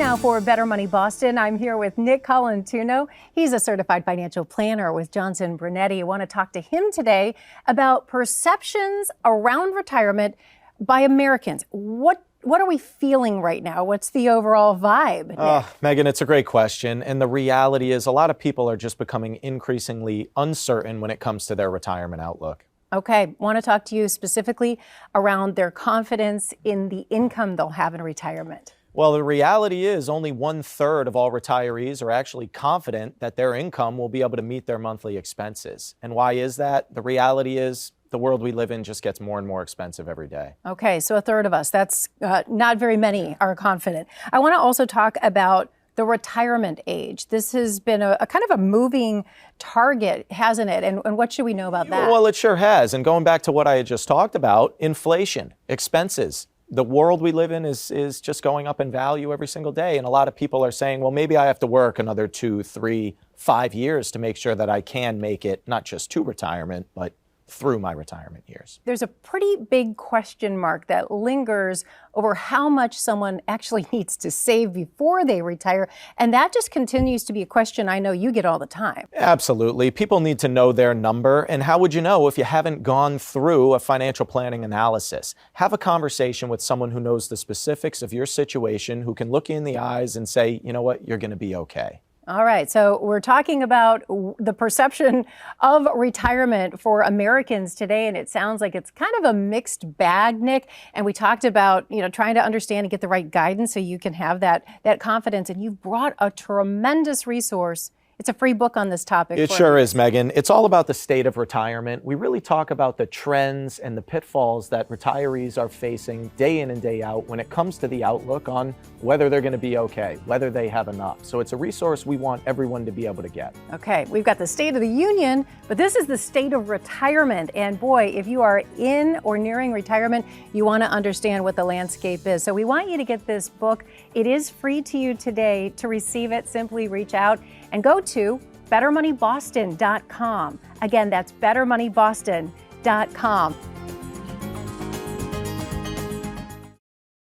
now for Better Money Boston. I'm here with Nick Colantuono. He's a certified financial planner with Johnson Brunetti. I want to talk to him today about perceptions around retirement by Americans. What are we feeling right now? What's the overall vibe? Megan, it's a great question. And the reality is a lot of people are just becoming increasingly uncertain when it comes to their retirement outlook. Okay, want to talk to you specifically around their confidence in the income they'll have in retirement. Well, the reality is only 1/3 of all retirees are actually confident that their income will be able to meet their monthly expenses. And why is that? The reality is the world we live in just gets more and more expensive every day. Okay, so 1/3 of us, that's not very many are confident. I want to also talk about the retirement age. This has been a kind of a moving target, hasn't it? And what should we know about that? Well, it sure has. And going back to what I had just talked about, inflation, expenses. The world we live in is just going up in value every single day. And a lot of people are saying, well, maybe I have to work another 2, 3, 5 years to make sure that I can make it not just to retirement, but through my retirement years. There's a pretty big question mark that lingers over how much someone actually needs to save before they retire. And that just continues to be a question I know you get all the time. Absolutely. People need to know their number. And how would you know if you haven't gone through a financial planning analysis? Have a conversation with someone who knows the specifics of your situation, who can look you in the eyes and say, you know what, you're going to be okay. All right. So we're talking about the perception of retirement for Americans today. And it sounds like it's kind of a mixed bag, Nick. And we talked about, trying to understand and get the right guidance so you can have that confidence. And you've brought a tremendous resource. It's a free book on this topic. It sure is, Megan. It's all about the state of retirement. We really talk about the trends and the pitfalls that retirees are facing day in and day out when it comes to the outlook on whether they're going to be okay, whether they have enough. So it's a resource we want everyone to be able to get. Okay, we've got the State of the Union, but this is the state of retirement. And boy, if you are in or nearing retirement, you want to understand what the landscape is. So we want you to get this book. It is free to you today. To receive it, simply reach out and go to bettermoneyboston.com. Again, that's bettermoneyboston.com.